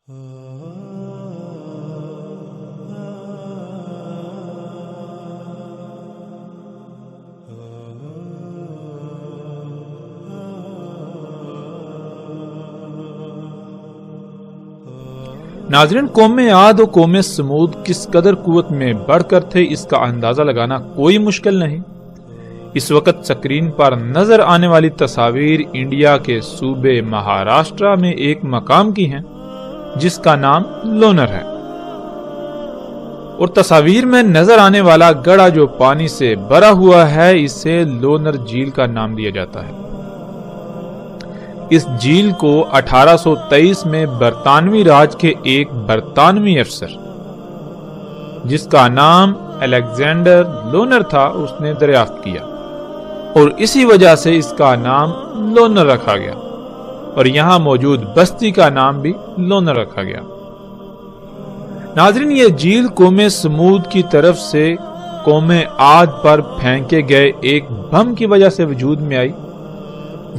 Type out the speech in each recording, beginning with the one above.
ناظرین، قوم عاد و قوم سمود کس قدر قوت میں بڑھ کر تھے اس کا اندازہ لگانا کوئی مشکل نہیں۔ اس وقت سکرین پر نظر آنے والی تصاویر انڈیا کے صوبے مہاراشٹرا میں ایک مقام کی ہیں جس کا نام لونر ہے، اور تصاویر میں نظر آنے والا گڑھا جو پانی سے بھرا ہوا ہے اسے لونر جھیل کا نام دیا جاتا ہے۔ اس جھیل کو 1823 میں برطانوی راج کے ایک برطانوی افسر جس کا نام الیگزینڈر لونر تھا اس نے دریافت کیا، اور اسی وجہ سے اس کا نام لونر رکھا گیا، اور یہاں موجود بستی کا نام بھی لونر رکھا گیا۔ ناظرین، یہ جھیل قوم سمود کی طرف سے قوم عاد پر پھینکے گئے ایک بم کی وجہ سے وجود میں آئی۔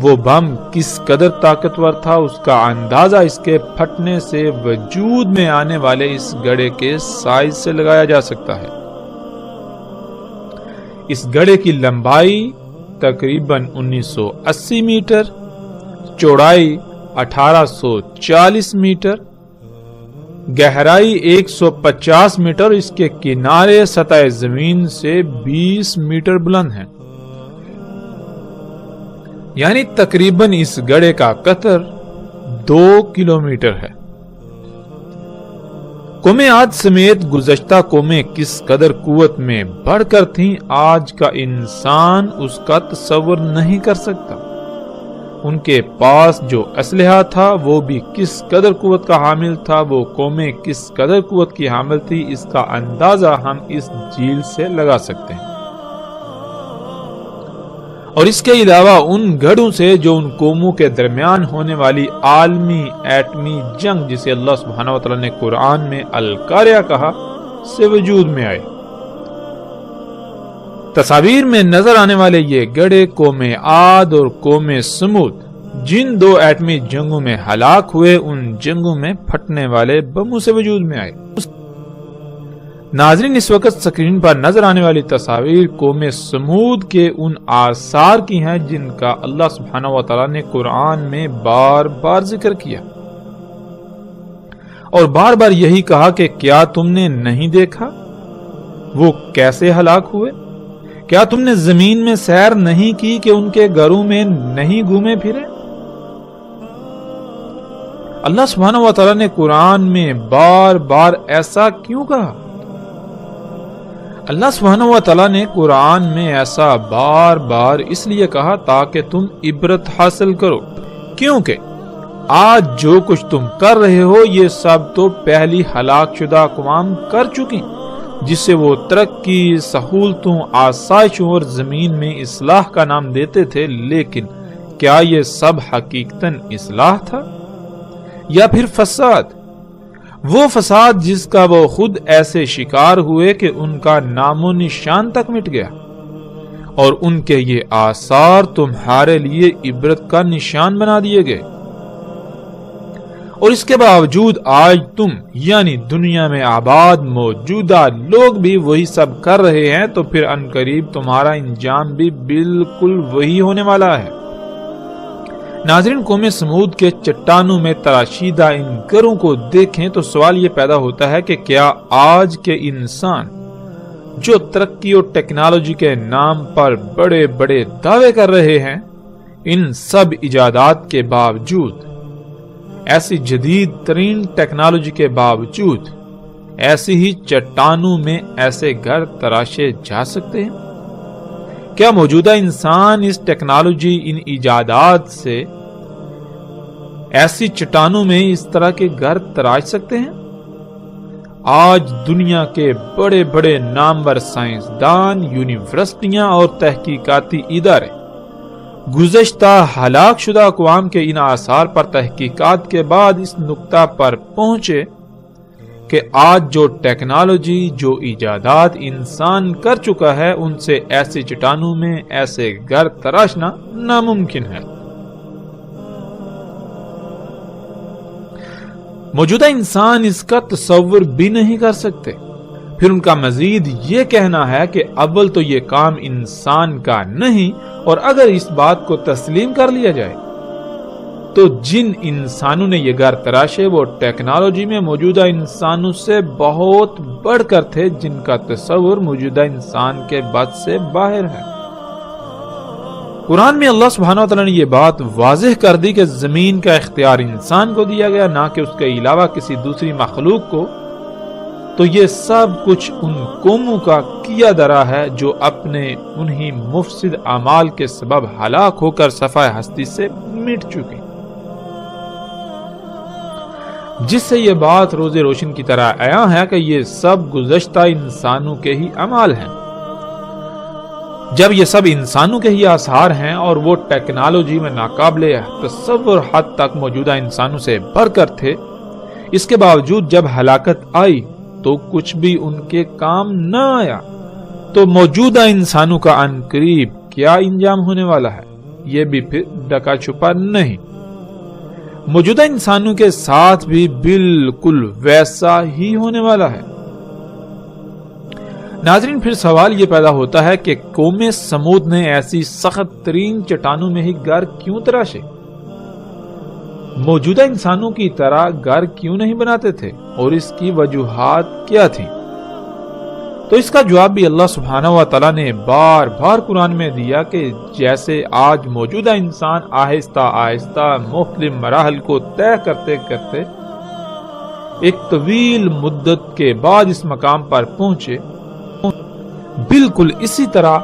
وہ بم کس قدر طاقتور تھا اس کا اندازہ اس کے پھٹنے سے وجود میں آنے والے اس گڑھے کے سائز سے لگایا جا سکتا ہے۔ اس گڑھے کی لمبائی تقریباً 1980 میٹر، چوڑائی 1840 میٹر، گہرائی 150 میٹر، اس کے کنارے سطح زمین سے 20 میٹر بلند ہیں، یعنی تقریباً اس گڑھے کا قطر 2 کلومیٹر ہے۔ قوم عاد سمیت گزشتہ قومیں کس قدر قوت میں بڑھ کر تھیں آج کا انسان اس کا تصور نہیں کر سکتا۔ ان کے پاس جو اسلحہ تھا وہ بھی کس قدر قوت کا حامل تھا، وہ قومیں کس قدر قوت کی حامل تھی، اس کا اندازہ ہم اس جھیل سے لگا سکتے ہیں۔ اور اس کے علاوہ ان گڑھوں سے جو ان قوموں کے درمیان ہونے والی عالمی ایٹمی جنگ جسے اللہ سبحانہ وتعالی نے قرآن میں القاریہ کہا سے وجود میں آئے۔ تصاویر میں نظر آنے والے یہ گڑھے قوم عاد اور قوم سمود جن دو ایٹمی جنگوں میں ہلاک ہوئے ان جنگوں میں پھٹنے والے بموں سے وجود میں آئے۔ ناظرین، اس وقت سکرین پر نظر آنے والی تصاویر قوم سمود کے ان آثار کی ہیں جن کا اللہ سبحانہ وتعالی نے قرآن میں بار بار ذکر کیا، اور بار بار یہی کہا کہ کیا تم نے نہیں دیکھا وہ کیسے ہلاک ہوئے؟ کیا تم نے زمین میں سیر نہیں کی کہ ان کے گھروں میں نہیں گھومے پھرے؟ اللہ سبحانہ وتعالی نے قرآن میں بار بار ایسا کیوں کہا؟ اللہ سبحانہ وتعالی نے قرآن میں ایسا بار بار اس لیے کہا تاکہ تم عبرت حاصل کرو، کیونکہ آج جو کچھ تم کر رہے ہو یہ سب تو پہلی ہلاک شدہ اقوام کر چکی، جس سے وہ ترقی، سہولتوں، آسائشوں اور زمین میں اصلاح کا نام دیتے تھے، لیکن کیا یہ سب حقیقتاً اصلاح تھا یا پھر فساد؟ وہ فساد جس کا وہ خود ایسے شکار ہوئے کہ ان کا نام و نشان تک مٹ گیا، اور ان کے یہ آثار تمہارے لیے عبرت کا نشان بنا دیے گئے، اور اس کے باوجود آج تم یعنی دنیا میں آباد موجودہ لوگ بھی وہی سب کر رہے ہیں، تو پھر عنقریب تمہارا انجام بھی بالکل وہی ہونے والا ہے۔ ناظرین، قوم سمود کے چٹانوں میں تراشیدہ ان گھروں کو دیکھیں تو سوال یہ پیدا ہوتا ہے کہ کیا آج کے انسان جو ترقی اور ٹیکنالوجی کے نام پر بڑے بڑے دعوے کر رہے ہیں، ان سب ایجادات کے باوجود، ایسی جدید ترین ٹیکنالوجی کے باوجود، ایسی ہی چٹانوں میں ایسے گھر تراشے جا سکتے ہیں؟ کیا موجودہ انسان اس ٹیکنالوجی، ان ایجادات سے ایسی چٹانوں میں اس طرح کے گھر تراش سکتے ہیں؟ آج دنیا کے بڑے بڑے نامور سائنسدان، یونیورسٹیاں اور تحقیقاتی ادارے گزشتہ ہلاک شدہ اقوام کے ان آثار پر تحقیقات کے بعد اس نقطہ پر پہنچے کہ آج جو ٹیکنالوجی، جو ایجادات انسان کر چکا ہے، ان سے ایسی چٹانوں میں ایسے گھر تراشنا ناممکن ہے۔ موجودہ انسان اس کا تصور بھی نہیں کر سکتے۔ پھر ان کا مزید یہ کہنا ہے کہ اول تو یہ کام انسان کا نہیں، اور اگر اس بات کو تسلیم کر لیا جائے تو جن انسانوں نے یہ گھر تراشے وہ ٹیکنالوجی میں موجودہ انسانوں سے بہت بڑھ کر تھے، جن کا تصور موجودہ انسان کے بس سے باہر ہے۔ قرآن میں اللہ سبحانہ وتعالی نے یہ بات واضح کر دی کہ زمین کا اختیار انسان کو دیا گیا، نہ کہ اس کے علاوہ کسی دوسری مخلوق کو۔ تو یہ سب کچھ ان قوموں کا کیا دھرا ہے جو اپنے انہی مفسد اعمال کے سبب ہلاک ہو کر صفحہ ہستی سے مٹ چکے، جس سے یہ بات روز روشن کی طرح عیاں ہے کہ یہ سب گزشتہ انسانوں کے ہی اعمال ہیں۔ جب یہ سب انسانوں کے ہی آثار ہیں اور وہ ٹیکنالوجی میں ناقابل تصور حد تک موجودہ انسانوں سے بڑھ کر تھے، اس کے باوجود جب ہلاکت آئی تو کچھ بھی ان کے کام نہ آیا، تو موجودہ انسانوں کا عنقریب کیا انجام ہونے والا ہے یہ بھی پھر ڈکا چھپا نہیں۔ موجودہ انسانوں کے ساتھ بھی بالکل ویسا ہی ہونے والا ہے۔ ناظرین، پھر سوال یہ پیدا ہوتا ہے کہ قوم سمود نے ایسی سخت ترین چٹانوں میں ہی گھر کیوں تراشے؟ موجودہ انسانوں کی طرح گھر کیوں نہیں بناتے تھے، اور اس کی وجوہات کیا تھیں؟ تو اس کا جواب بھی اللہ سبحانہ و تعالیٰ نے بار بار قرآن میں دیا کہ جیسے آج موجودہ انسان آہستہ آہستہ مختلف مراحل کو طے کرتے کرتے ایک طویل مدت کے بعد اس مقام پر پہنچے، بالکل اسی طرح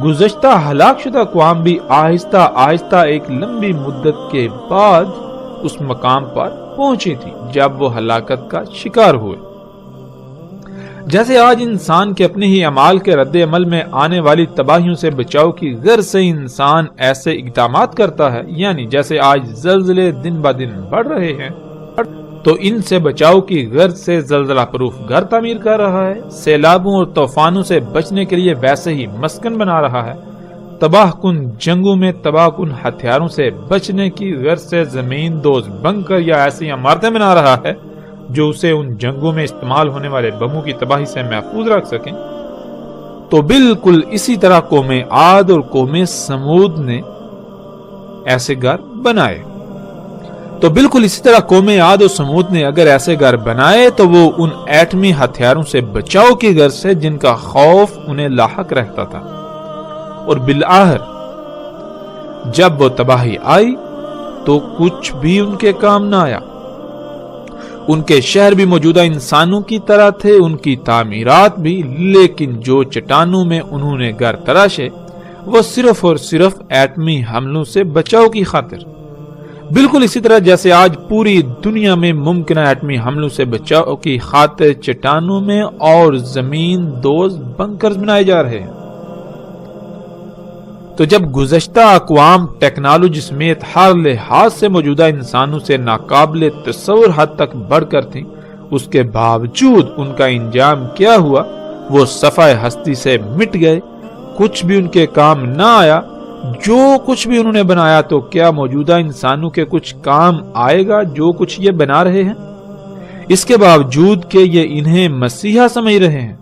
گزشتہ ہلاک شدہ اقوام بھی آہستہ آہستہ ایک لمبی مدت کے بعد اس مقام پر پہنچی تھی جب وہ ہلاکت کا شکار ہوئے۔ جیسے آج انسان کے اپنے ہی اعمال کے رد عمل میں آنے والی تباہیوں سے بچاؤ کی غرض سے انسان ایسے اقدامات کرتا ہے، یعنی جیسے آج زلزلے دن بہ دن بڑھ رہے ہیں تو ان سے بچاؤ کی غرض سے زلزلہ پروف گھر تعمیر کر رہا ہے، سیلابوں اور طوفانوں سے بچنے کے لیے ویسے ہی مسکن بنا رہا ہے، تباہ کن جنگوں میں تباہ کن ہتھیاروں سے بچنے کی غرض سے زمین دوز بنکر یا ایسی عمارتیں بنا رہا ہے جو اسے ان جنگوں میں استعمال ہونے والے بموں کی تباہی سے محفوظ رکھ سکیں۔ تو بالکل اسی طرح قوم عاد اور قوم سمود نے ایسے گھر بنائے۔ تو بالکل اسی طرح قوم عاد و سمود نے اگر ایسے گھر بنائے تو وہ ان ایٹمی ہتھیاروں سے بچاؤ کی غرض سے جن کا خوف انہیں لاحق رہتا تھا، اور بالآخر جب وہ تباہی آئی تو کچھ بھی ان کے کام نہ آیا۔ ان کے شہر بھی موجودہ انسانوں کی طرح تھے، ان کی تعمیرات بھی، لیکن جو چٹانوں میں انہوں نے گھر تراشے وہ صرف اور صرف ایٹمی حملوں سے بچاؤ کی خاطر، بالکل اسی طرح جیسے آج پوری دنیا میں ممکنہ ایٹمی حملوں سے بچاؤ کی خاطر چٹانوں میں اور زمین دوز بنکرز بنائے جا رہے ہیں۔ تو جب گزشتہ اقوام ٹیکنالوجی سمیت ہر لحاظ سے موجودہ انسانوں سے ناقابل تصور حد تک بڑھ کر تھیں، اس کے باوجود ان کا انجام کیا ہوا؟ وہ صفحہ ہستی سے مٹ گئے، کچھ بھی ان کے کام نہ آیا۔ جو کچھ بھی انہوں نے بنایا تو کیا موجودہ انسانوں کے کچھ کام آئے گا جو کچھ یہ بنا رہے ہیں؟ اس کے باوجود کہ یہ انہیں مسیحا سمجھ رہے ہیں،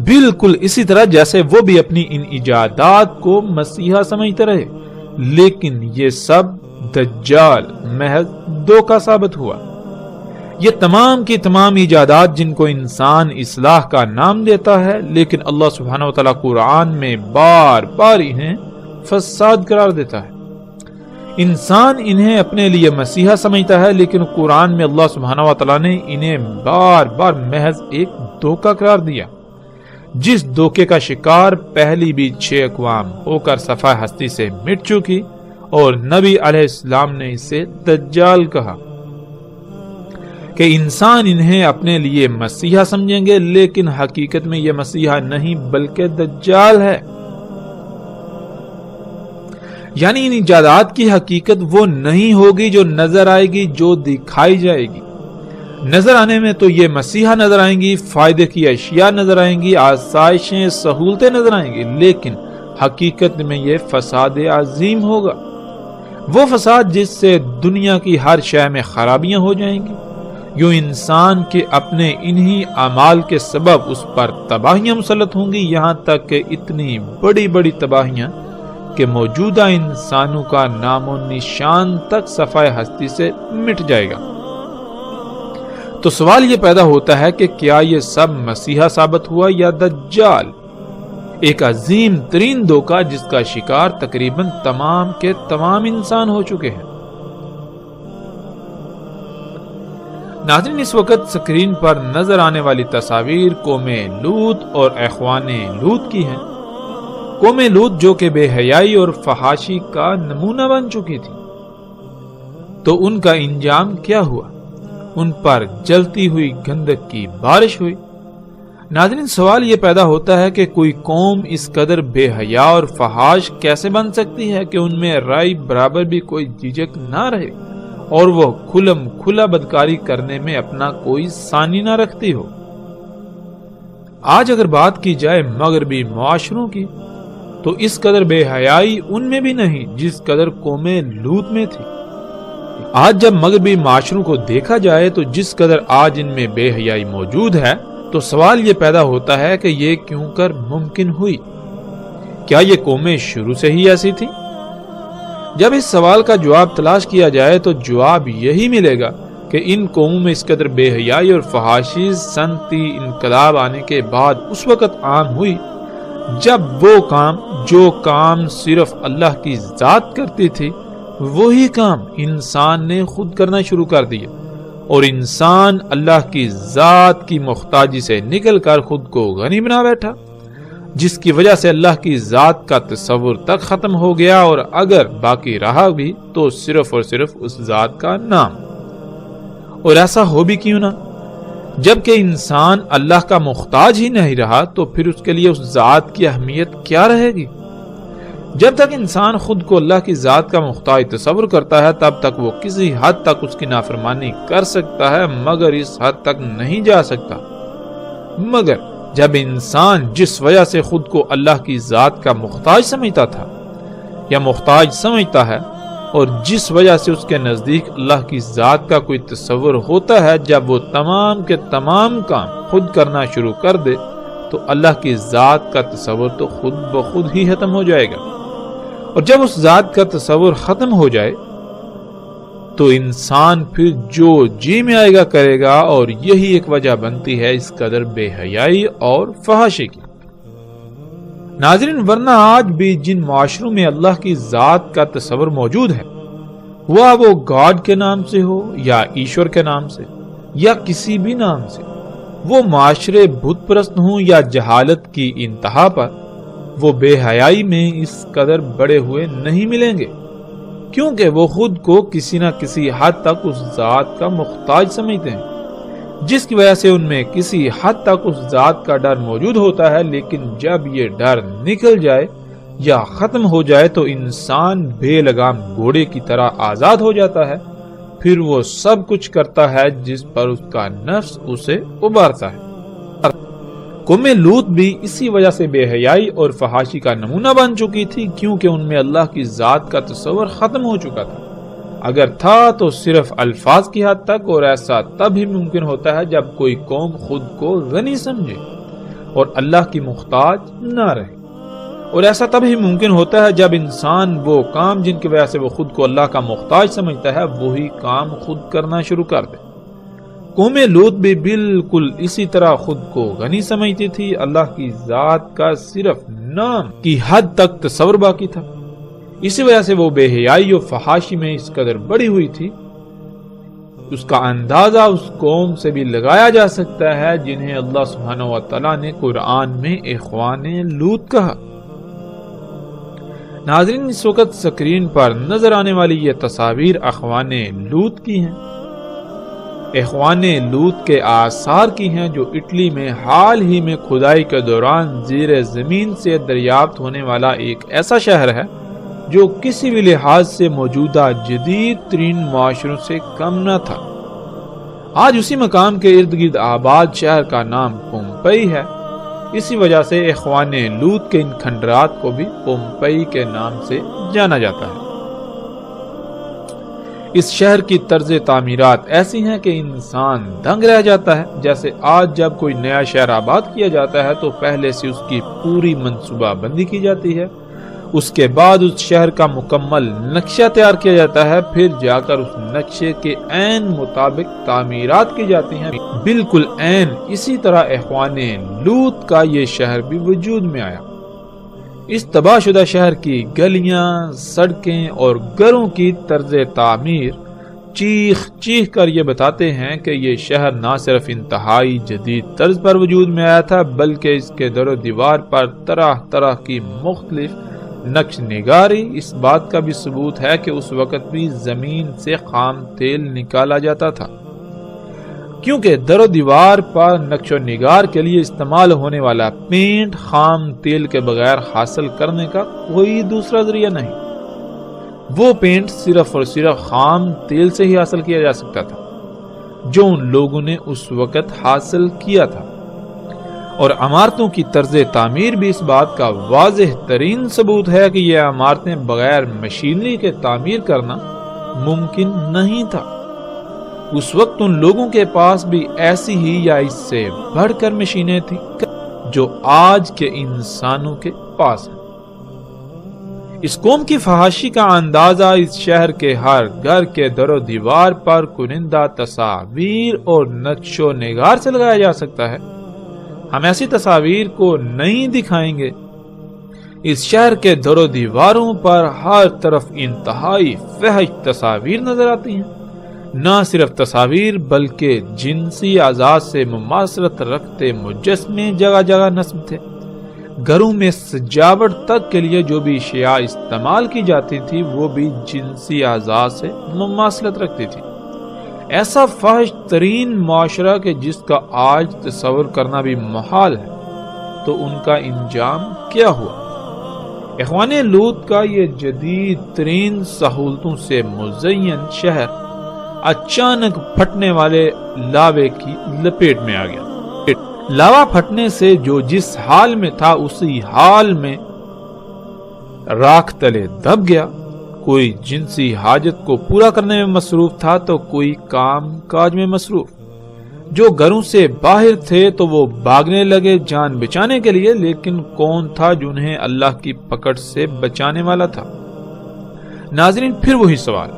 بالکل اسی طرح جیسے وہ بھی اپنی ان ایجادات کو مسیحا سمجھتے رہے، لیکن یہ سب دجال محض دھوکہ ثابت ہوا۔ یہ تمام کی تمام ایجادات جن کو انسان اصلاح کا نام دیتا ہے، لیکن اللہ سبحانہ وتعالی قرآن میں بار بار انہیں فساد قرار دیتا ہے۔ انسان انہیں اپنے لیے مسیحا سمجھتا ہے، لیکن قرآن میں اللہ سبحانہ وتعالی نے انہیں بار بار محض ایک دھوکہ قرار دیا، جس دھوکے کا شکار پہلی بھی 6 اقوام ہو کر صفحہ ہستی سے مٹ چکی، اور نبی علیہ السلام نے اسے دجال کہا کہ انسان انہیں اپنے لیے مسیحا سمجھیں گے، لیکن حقیقت میں یہ مسیحا نہیں بلکہ دجال ہے۔ یعنی ان ایجادات کی حقیقت وہ نہیں ہوگی جو نظر آئے گی، جو دکھائی جائے گی۔ نظر آنے میں تو یہ مسیحا نظر آئیں گی، فائدے کی اشیاء نظر آئیں گی، آسائشیں، سہولتیں نظر آئیں گی، لیکن حقیقت میں یہ فساد عظیم ہوگا۔ وہ فساد جس سے دنیا کی ہر شے میں خرابیاں ہو جائیں گی، یوں انسان کے اپنے انہی اعمال کے سبب اس پر تباہیاں مسلط ہوں گی، یہاں تک کہ اتنی بڑی بڑی تباہیاں کہ موجودہ انسانوں کا نام و نشان تک صفحہ ہستی سے مٹ جائے گا۔ تو سوال یہ پیدا ہوتا ہے کہ کیا یہ سب مسیحا ثابت ہوا یا دجال، ایک عظیم ترین دھوکہ جس کا شکار تقریباً تمام کے تمام انسان ہو چکے ہیں۔ ناظرین، اس وقت سکرین پر نظر آنے والی تصاویر قوم لوط اور اخوان لوط کی ہیں۔ قوم لوط جو کہ بے حیائی اور فحاشی کا نمونہ بن چکی تھی، تو ان کا انجام کیا ہوا؟ ان پر جلتی ہوئی گندک کی بارش ہوئی۔ ناظرین، سوال یہ پیدا ہوتا ہے کہ کوئی قوم اس قدر بے حیا اور فحاش کیسے بن سکتی ہے کہ ان میں رائی برابر بھی کوئی جھجک نہ رہے اور وہ کھلم کھلا بدکاری کرنے میں اپنا کوئی ثانی نہ رکھتی ہو۔ آج اگر بات کی جائے مغربی معاشروں کی، تو اس قدر بے حیائی ان میں بھی نہیں جس قدر قوم لوط میں تھی۔ آج جب مغربی معاشروں کو دیکھا جائے تو جس قدر آج ان میں بے حیائی موجود ہے، تو سوال یہ پیدا ہوتا ہے کہ یہ کیوں کر ممکن ہوئی؟ کیا یہ قومیں شروع سے ہی ایسی تھی؟ جب اس سوال کا جواب تلاش کیا جائے تو جواب یہی ملے گا کہ ان قوموں میں اس قدر بے حیائی اور فحاشی صنعتی انقلاب آنے کے بعد اس وقت عام ہوئی جب وہ کام جو کام صرف اللہ کی ذات کرتی تھی، وہی کام انسان نے خود کرنا شروع کر دیا، اور انسان اللہ کی ذات کی محتاجی سے نکل کر خود کو غنی بنا بیٹھا، جس کی وجہ سے اللہ کی ذات کا تصور تک ختم ہو گیا، اور اگر باقی رہا بھی تو صرف اور صرف اس ذات کا نام۔ اور ایسا ہو بھی کیوں نہ؟ جبکہ انسان اللہ کا محتاج ہی نہیں رہا تو پھر اس کے لیے اس ذات کی اہمیت کیا رہے گی؟ جب تک انسان خود کو اللہ کی ذات کا محتاج تصور کرتا ہے تب تک وہ کسی حد تک اس کی نافرمانی کر سکتا ہے، مگر اس حد تک نہیں جا سکتا۔ مگر جب انسان جس وجہ سے خود کو اللہ کی ذات کا محتاج سمجھتا تھا یا محتاج سمجھتا ہے، اور جس وجہ سے اس کے نزدیک اللہ کی ذات کا کوئی تصور ہوتا ہے، جب وہ تمام کے تمام کام خود کرنا شروع کر دے تو اللہ کی ذات کا تصور تو خود بخود ہی ختم ہو جائے گا۔ اور جب اس ذات کا تصور ختم ہو جائے تو انسان پھر جو جی میں آئے گا کرے گا، اور یہی ایک وجہ بنتی ہے اس قدر بے حیائی اور فحاشی کی۔ ناظرین، ورنہ آج بھی جن معاشروں میں اللہ کی ذات کا تصور موجود ہے، ہوا وہ گاڈ کے نام سے ہو یا ایشور کے نام سے یا کسی بھی نام سے، وہ معاشرے بت پرست ہوں یا جہالت کی انتہا پر، وہ بے حیائی میں اس قدر بڑے ہوئے نہیں ملیں گے، کیونکہ وہ خود کو کسی نہ کسی حد تک اس ذات کا محتاج سمجھتے ہیں، جس کی وجہ سے ان میں کسی حد تک اس ذات کا ڈر موجود ہوتا ہے۔ لیکن جب یہ ڈر نکل جائے یا ختم ہو جائے تو انسان بے لگام گھوڑے کی طرح آزاد ہو جاتا ہے، پھر وہ سب کچھ کرتا ہے جس پر اس کا نفس اسے ابھارتا ہے۔ قوم لوط بھی اسی وجہ سے بے حیائی اور فحاشی کا نمونہ بن چکی تھی، کیونکہ ان میں اللہ کی ذات کا تصور ختم ہو چکا تھا۔ اگر تھا تو صرف الفاظ کی حد تک، اور ایسا تب ہی ممکن ہوتا ہے جب کوئی قوم خود کو غنی سمجھے اور اللہ کی محتاج نہ رہے، اور ایسا تب ہی ممکن ہوتا ہے جب انسان وہ کام جن کی وجہ سے وہ خود کو اللہ کا محتاج سمجھتا ہے وہی کام خود کرنا شروع کر دے۔ قوم لوط بھی بالکل اسی طرح خود کو غنی سمجھتی تھی، اللہ کی ذات کا صرف نام کی حد تک تصور باقی تھا، اسی وجہ سے وہ بے حیائی و فحاشی میں اس قدر بڑی ہوئی تھی۔ اس کا اندازہ اس قوم سے بھی لگایا جا سکتا ہے جنہیں اللہ سبحانہ و تعالیٰ نے قرآن میں اخوان لوط کہا۔ ناظرین، اس وقت سکرین پر نظر آنے والی یہ تصاویر اخوان لوط کی ہیں، اخوان لوط کے آثار کی ہیں، جو اٹلی میں حال ہی میں کھدائی کے دوران زیر زمین سے دریافت ہونے والا ایک ایسا شہر ہے جو کسی بھی لحاظ سے موجودہ جدید ترین معاشروں سے کم نہ تھا۔ آج اسی مقام کے ارد گرد آباد شہر کا نام پومپئی ہے، اسی وجہ سے اخوان لوط کے ان کھنڈرات کو بھی پومپئی کے نام سے جانا جاتا ہے۔ اس شہر کی طرز تعمیرات ایسی ہیں کہ انسان دنگ رہ جاتا ہے۔ جیسے آج جب کوئی نیا شہر آباد کیا جاتا ہے تو پہلے سے اس کی پوری منصوبہ بندی کی جاتی ہے، اس کے بعد اس شہر کا مکمل نقشہ تیار کیا جاتا ہے، پھر جا کر اس نقشے کے عین مطابق تعمیرات کی جاتی ہیں۔ بالکل عین اسی طرح اخوان لوط کا یہ شہر بھی وجود میں آیا۔ اس تباہ شدہ شہر کی گلیاں، سڑکیں اور گھروں کی طرز تعمیر چیخ چیخ کر یہ بتاتے ہیں کہ یہ شہر نہ صرف انتہائی جدید طرز پر وجود میں آیا تھا، بلکہ اس کے در و دیوار پر طرح طرح کی مختلف نقش نگاری اس بات کا بھی ثبوت ہے کہ اس وقت بھی زمین سے خام تیل نکالا جاتا تھا، کیونکہ در و دیوار پر نقش و نگار کے لیے استعمال ہونے والا پینٹ خام تیل کے بغیر حاصل کرنے کا کوئی دوسرا ذریعہ نہیں۔ وہ پینٹ صرف اور صرف خام تیل سے ہی حاصل کیا جا سکتا تھا جو ان لوگوں نے اس وقت حاصل کیا تھا، اور عمارتوں کی طرز تعمیر بھی اس بات کا واضح ترین ثبوت ہے کہ یہ عمارتیں بغیر مشینری کے تعمیر کرنا ممکن نہیں تھا۔ اس وقت ان لوگوں کے پاس بھی ایسی ہی یا اس سے بڑھ کر مشینیں تھیں جو آج کے انسانوں کے پاس ہیں۔ اس قوم کی فحاشی کا اندازہ اس شہر کے ہر گھر کے در و دیوار پر کنندہ تصاویر اور نقش و نگار سے لگایا جا سکتا ہے۔ ہم ایسی تصاویر کو نہیں دکھائیں گے۔ اس شہر کے در و دیواروں پر ہر طرف انتہائی فحش تصاویر نظر آتی ہیں۔ نہ صرف تصاویر بلکہ جنسی اعضاء سے مماثلت رکھتے مجسمے جگہ جگہ نصب تھے۔ گھروں میں سجاوٹ تک کے لیے جو بھی اشیاء استعمال کی جاتی تھی وہ بھی جنسی اعضاء سے مماثلت رکھتی تھی۔ ایسا فحش ترین معاشرہ کہ جس کا آج تصور کرنا بھی محال ہے، تو ان کا انجام کیا ہوا؟ اخوان لوط کا یہ جدید ترین سہولتوں سے مزین شہر اچانک پھٹنے والے لاوے کی لپیٹ میں آ گیا۔ لاوا پھٹنے سے جو جس حال میں تھا اسی حال میں راکھ تلے دب گیا۔ کوئی جنسی حاجت کو پورا کرنے میں مصروف تھا تو کوئی کام کاج میں مصروف۔ جو گھروں سے باہر تھے تو وہ بھاگنے لگے جان بچانے کے لیے، لیکن کون تھا جنہیں اللہ کی پکڑ سے بچانے والا تھا؟ ناظرین، پھر وہی سوال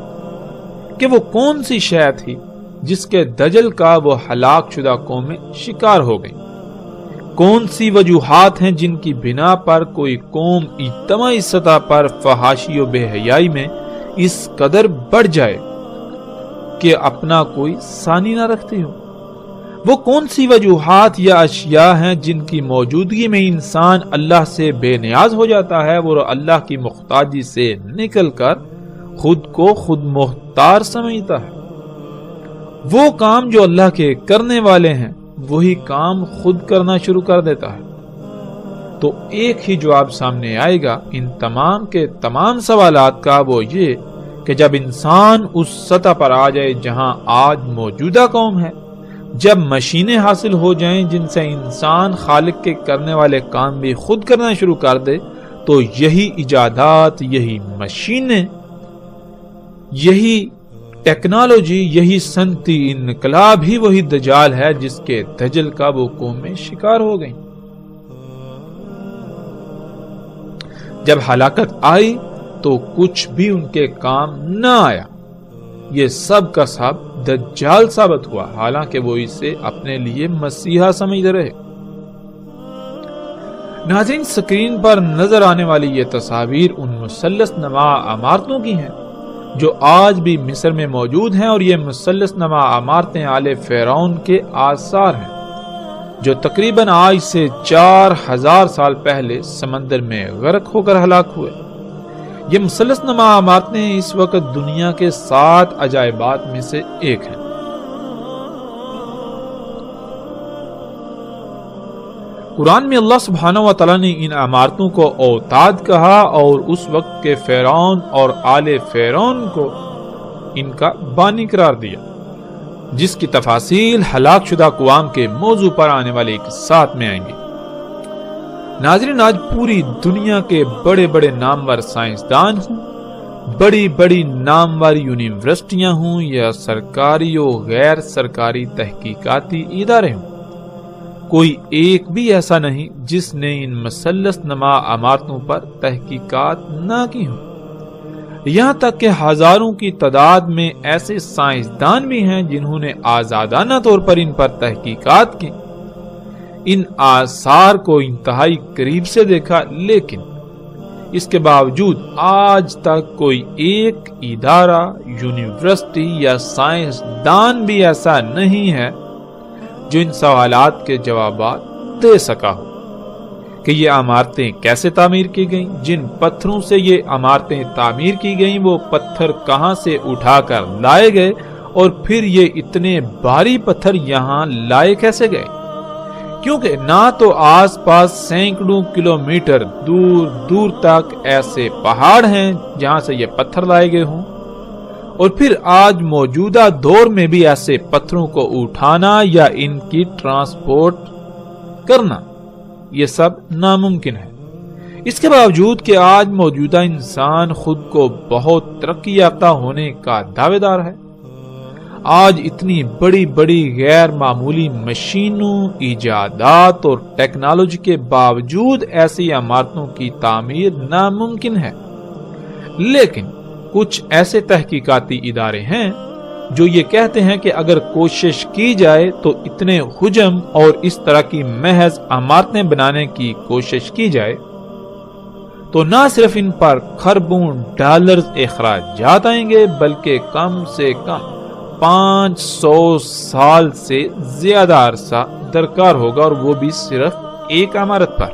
کہ وہ کون سی شے تھی جس کے دجل کا وہ ہلاک شدہ قومیں شکار ہو گئی؟ کون سی وجوہات ہیں جن کی بنا پر کوئی قوم اجتماعی سطح پر فحاشی و بے حیائی میں اس قدر بڑھ جائے کہ اپنا کوئی ثانی نہ رکھتی ہو؟ وہ کون سی وجوہات یا اشیاء ہیں جن کی موجودگی میں انسان اللہ سے بے نیاز ہو جاتا ہے، وہ اللہ کی محتاجی سے نکل کر خود کو خود محتاج سمجھتا ہے؟ وہ کام جو اللہ کے کرنے والے ہیں وہی کام خود کرنا شروع کر دیتا ہے۔ تو ایک ہی جواب سامنے آئے گا ان تمام کے تمام سوالات کا، وہ یہ کہ جب انسان اس سطح پر آ جائے جہاں آج موجودہ قوم ہے، جب مشینیں حاصل ہو جائیں جن سے انسان خالق کے کرنے والے کام بھی خود کرنا شروع کر دے، تو یہی ایجادات، یہی مشینیں، یہی ٹیکنالوجی، یہی صنعتی انقلاب ہی وہی دجال ہے جس کے دجل کا وہ قومیں شکار ہو گئیں۔ جب ہلاکت آئی تو کچھ بھی ان کے کام نہ آیا۔ یہ سب کا سب دجال ثابت ہوا، حالانکہ وہ اسے اپنے لیے مسیحا سمجھتے رہے۔ ناظرین، سکرین پر نظر آنے والی یہ تصاویر ان مثلث نما عمارتوں کی ہیں جو آج بھی مصر میں موجود ہیں، اور یہ مثلث نما عمارتیں آل فرعون کے آثار ہیں جو تقریباً آج سے 4000 سال پہلے سمندر میں غرق ہو کر ہلاک ہوئے۔ یہ مثلث نما عمارتیں اس وقت دنیا کے 7 عجائبات میں سے ایک ہیں۔ قرآن میں اللہ سبحانہ و تعالیٰ نے ان عمارتوں کو اوتاد کہا، اور اس وقت کے فرعون اور آل فرعون کو ان کا بانی قرار دیا، جس کی تفاصیل ہلاک شدہ اقوام کے موضوع پر آنے والے ایک ساتھ میں آئیں گے۔ ناظرین، آج پوری دنیا کے بڑے بڑے نامور سائنسدان ہوں بڑی بڑی نامور یونیورسٹیاں ہوں یا سرکاری و غیر سرکاری تحقیقاتی ادارے ہوں، کوئی ایک بھی ایسا نہیں جس نے ان مثلث نما عمارتوں پر تحقیقات نہ کی ہوں۔ یہاں تک کہ ہزاروں کی تعداد میں ایسے سائنسدان بھی ہیں جنہوں نے آزادانہ طور پر ان پر تحقیقات کی، ان آثار کو انتہائی قریب سے دیکھا، لیکن اس کے باوجود آج تک کوئی ایک ادارہ، یونیورسٹی یا سائنسدان بھی ایسا نہیں ہے جو ان سوالات کے جوابات دے سکا ہو کہ یہ عمارتیں کیسے تعمیر کی گئیں، جن پتھروں سے یہ عمارتیں تعمیر کی گئیں وہ پتھر کہاں سے اٹھا کر لائے گئے، اور پھر یہ اتنے بھاری پتھر یہاں لائے کیسے گئے، کیونکہ نہ تو آس پاس سینکڑوں کلومیٹر دور دور تک ایسے پہاڑ ہیں جہاں سے یہ پتھر لائے گئے ہوں، اور پھر آج موجودہ دور میں بھی ایسے پتھروں کو اٹھانا یا ان کی ٹرانسپورٹ کرنا یہ سب ناممکن ہے۔ اس کے باوجود کہ آج موجودہ انسان خود کو بہت ترقی یافتہ ہونے کا دعوے دار ہے، آج اتنی بڑی بڑی غیر معمولی مشینوں، ایجادات اور ٹیکنالوجی کے باوجود ایسی عمارتوں کی تعمیر ناممکن ہے، لیکن کچھ ایسے تحقیقاتی ادارے ہیں جو یہ کہتے ہیں کہ اگر کوشش کی جائے تو اتنے حجم اور اس طرح کی محض عمارتیں بنانے کی کوشش کی جائے تو نہ صرف ان پر خربوں ڈالرز اخراجات آئیں گے، بلکہ کم سے کم 500 سال سے زیادہ عرصہ درکار ہوگا، اور وہ بھی صرف ایک عمارت پر،